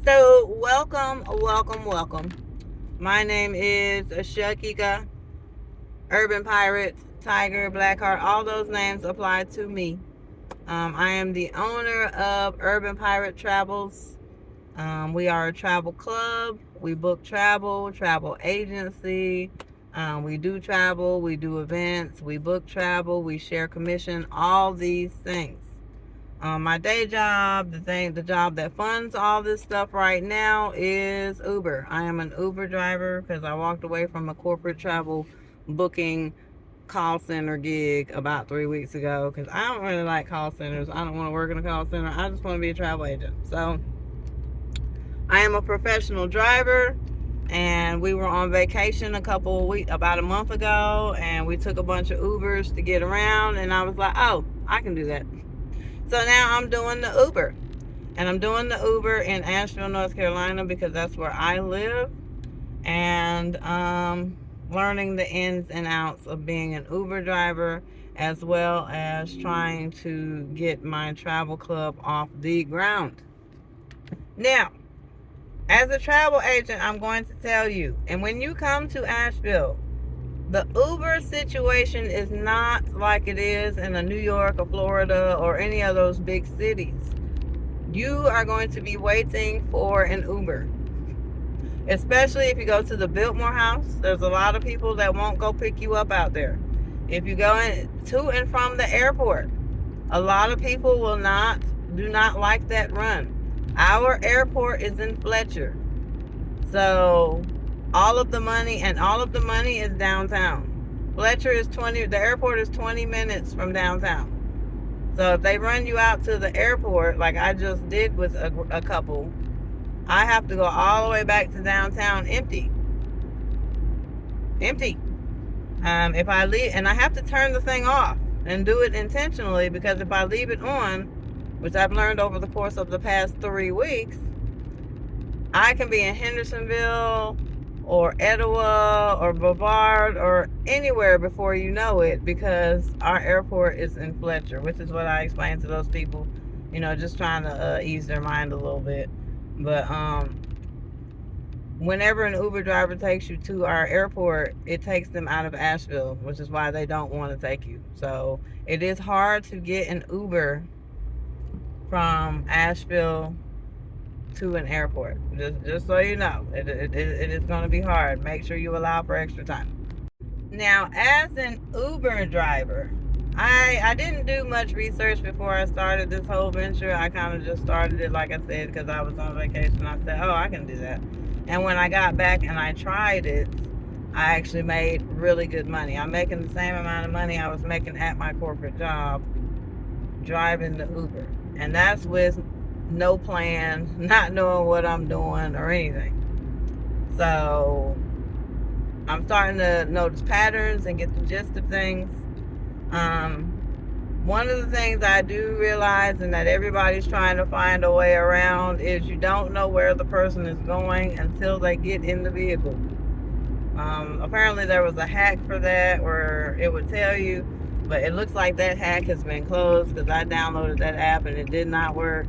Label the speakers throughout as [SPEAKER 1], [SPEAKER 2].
[SPEAKER 1] So, welcome. My name is Shakika, Urban Pirate, Tiger, Blackheart. All those names apply to me. I am the owner of Urban Pirate Travels. We are a travel club. We book travel agency. We do travel, we do events, we book travel, we share commission, all these things. My day job, the job that funds all this stuff right now is Uber. I am an Uber driver because I walked away from a corporate travel booking call center gig about 3 weeks ago because I don't really like call centers. I don't want to work in a call center. I just want to be a travel agent. So I am a professional driver, and we were on vacation about a month ago, and we took a bunch of Ubers to get around, and I was like, oh, I can do that. So now I'm doing the Uber. And I'm doing the Uber in Asheville, North Carolina because that's where I live. And learning the ins and outs of being an Uber driver as well as trying to get my travel club off the ground. Now, as a travel agent, I'm going to tell you, and when you come to Asheville, the Uber situation is not like it is in a New York or Florida or any of those big cities. You are going to be waiting for an Uber, especially if you go to the Biltmore House. There's a lot of people that won't go pick you up out there. If you go to and from the airport, a lot of people do not like that run. Our airport is in Fletcher, so all of the money is downtown. Fletcher is 20. The airport is 20 minutes from downtown. So if they run you out to the airport, like I just did with a couple, I have to go all the way back to downtown empty. Empty. If I leave, and I have to turn the thing off and do it intentionally because if I leave it on, which I've learned over the course of the past 3 weeks, I can be in Hendersonville or Etowah or Brevard or anywhere before you know it because our airport is in Fletcher, which is what I explained to those people, just trying to ease their mind a little bit. But whenever an Uber driver takes you to our airport, it takes them out of Asheville, which is why they don't want to take you. So it is hard to get an Uber from Asheville to an airport. Just so you know, it is going to be hard. Make sure you allow for extra time. Now, as an Uber driver, I didn't do much research before I started this whole venture. I kind of just started it, like I said, because I was on vacation. I said, oh, I can do that. And when I got back and I tried it, I actually made really good money. I'm making the same amount of money I was making at my corporate job driving the Uber. And that's with no plan, not knowing what I'm doing or anything. So I'm starting to notice patterns and get the gist of things. One of the things I do realize and that everybody's trying to find a way around is you don't know where the person is going until they get in the vehicle. Apparently there was a hack for that where it would tell you, but it looks like that hack has been closed because I downloaded that app and it did not work.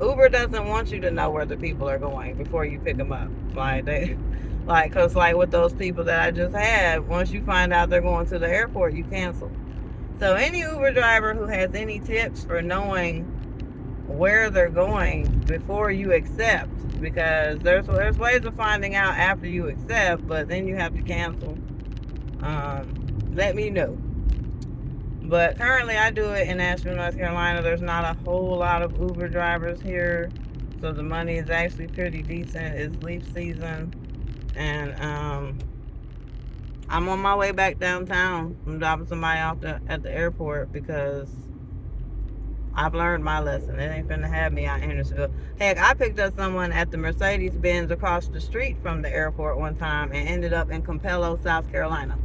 [SPEAKER 1] Uber doesn't want you to know where the people are going before you pick them up. Cause with those people that I just had, once you find out they're going to the airport, you cancel. So any Uber driver who has any tips for knowing where they're going before you accept, because there's ways of finding out after you accept, but then you have to cancel. Let me know. But currently I do it in Asheville, North Carolina. There's not a whole lot of Uber drivers here. So the money is actually pretty decent. It's leaf season. And I'm on my way back downtown. I'm dropping somebody off at the airport because I've learned my lesson. It ain't finna have me out in Hendersonville. Heck, I picked up someone at the Mercedes-Benz across the street from the airport one time and ended up in Campello, South Carolina.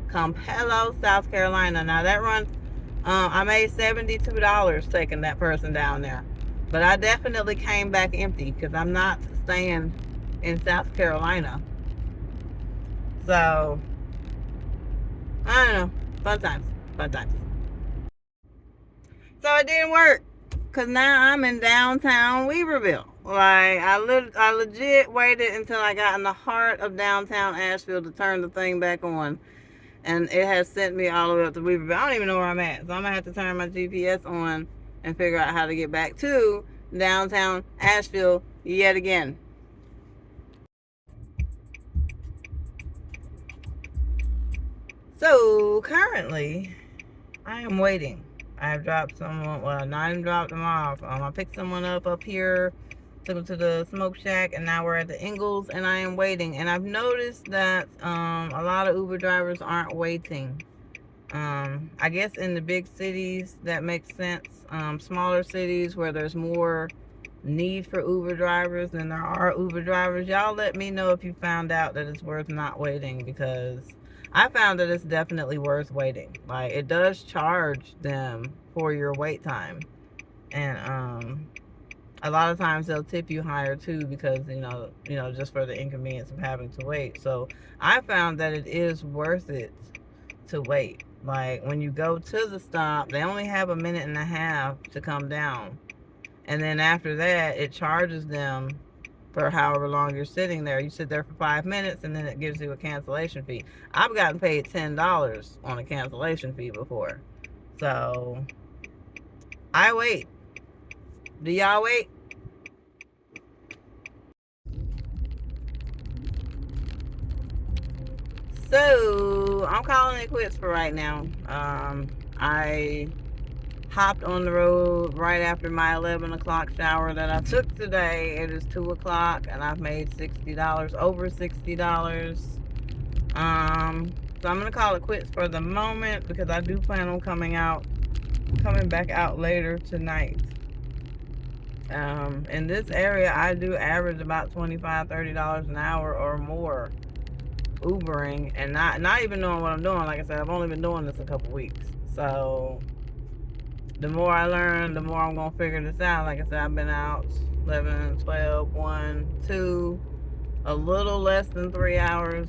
[SPEAKER 1] Campello, South Carolina. Now that runs, I made $72 taking that person down there. But I definitely came back empty because I'm not staying in South Carolina. So, I don't know. Fun times. So it didn't work. Cause now I'm in downtown Weaverville. Like I legit waited until I got in the heart of downtown Asheville to turn the thing back on, and it has sent me all the way up to Weaverville. I don't even know where I'm at, so I'm gonna have to turn my GPS on and figure out how to get back to downtown Asheville yet again. So currently, I am waiting. I've dropped someone, well, not even dropped them off. I picked someone up here, took them to the smoke shack, and now we're at the Ingles, and I am waiting. And I've noticed that a lot of Uber drivers aren't waiting. I guess in the big cities that makes sense. Smaller cities where there's more need for Uber drivers than there are Uber drivers. Y'all let me know if you found out that it's worth not waiting, because I found that it's definitely worth waiting. Like, it does charge them for your wait time, and a lot of times they'll tip you higher too, because just for the inconvenience of having to wait. So I found that it is worth it to wait. Like, when you go to the stop, they only have a minute and a half to come down, and then after that it charges them for however long you're sitting there. You sit there for 5 minutes, and then it gives you a cancellation fee. I've gotten paid $10 on a cancellation fee before. So I wait. Do y'all wait? So I'm calling it quits for right now. I hopped on the road right after my 11 o'clock shower that I took today. It is 2 o'clock, and I've made $60, over $60. So I'm gonna call it quits for the moment, because I do plan on coming back out later tonight. In this area, I do average about $25-$30 an hour or more Ubering, and not even knowing what I'm doing. Like I said, I've only been doing this a couple weeks. So the more I learn, the more I'm going to figure this out. Like I said, I've been out 11, 12, 1, 2, a little less than 3 hours.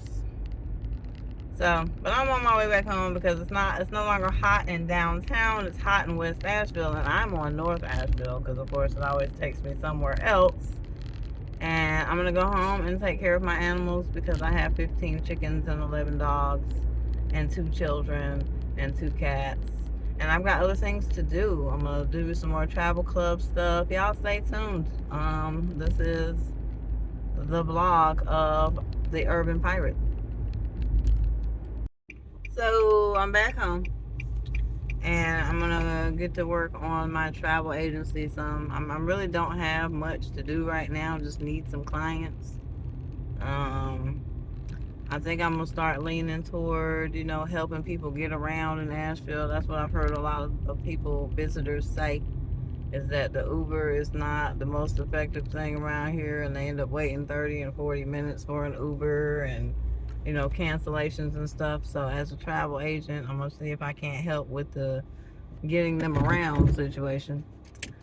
[SPEAKER 1] So, but I'm on my way back home, because it's no longer hot in downtown. It's hot in West Asheville, and I'm on North Asheville, because of course it always takes me somewhere else. And I'm going to go home and take care of my animals, because I have 15 chickens and 11 dogs and 2 children and 2 cats. And I've got other things to do. I'm going to do some more travel club stuff. Y'all stay tuned. This is the blog of the Urban Pirate. So I'm back home, and I'm gonna get to work on my travel agency. I really don't have much to do right now. Just need some clients. I think I'm gonna start leaning toward, helping people get around in Asheville. That's what I've heard a lot of people, visitors, say, is that the Uber is not the most effective thing around here, and they end up waiting 30 and 40 minutes for an Uber, and cancellations and stuff. So as a travel agent, I'm gonna see if I can't help with the getting them around situation.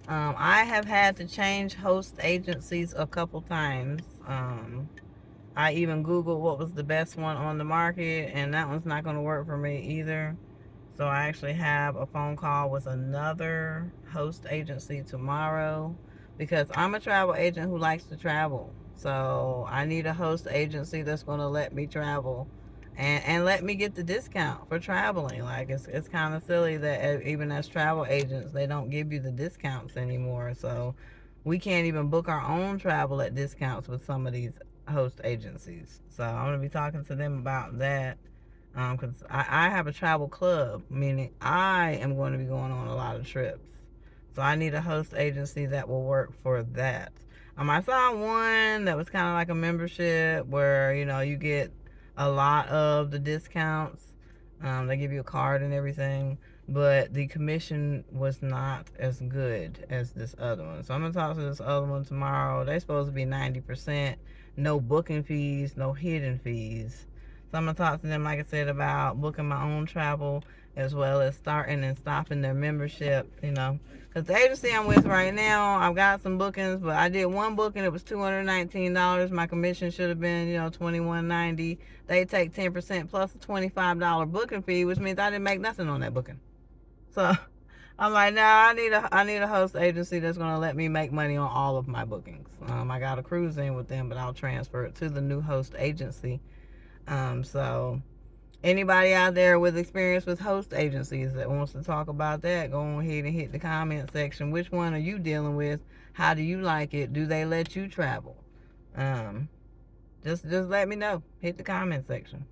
[SPEAKER 1] I have had to change host agencies a couple times. I even Googled what was the best one on the market, and that one's not going to work for me either. So I actually have a phone call with another host agency tomorrow, because I'm a travel agent who likes to travel. So I need a host agency that's going to let me travel and let me get the discount for traveling. Like, it's kind of silly that even as travel agents, they don't give you the discounts anymore. So we can't even book our own travel at discounts with some of these host agencies. So I'm going to be talking to them about that. Because I have a travel club, meaning I am going to be going on a lot of trips. So I need a host agency that will work for that. I saw one that was kind of like a membership where, you get a lot of the discounts. They give you a card and everything, but the commission was not as good as this other one. So I'm going to talk to this other one tomorrow. They're supposed to be 90%, no booking fees, no hidden fees. So I'm going to talk to them, like I said, about booking my own travel, as well as starting and stopping their membership, Because the agency I'm with right now, I've got some bookings, but I did one booking. It was $219. My commission should have been, $21.90. They take 10% plus a $25 booking fee, which means I didn't make nothing on that booking. So I'm like, nah, I need a host agency that's gonna let me make money on all of my bookings. I got a cruise in with them, but I'll transfer it to the new host agency. So anybody out there with experience with host agencies that wants to talk about that, go on ahead and hit the comment section. Which one are you dealing with? How do you like it? Do they let you travel? Just let me know. Hit the comment section.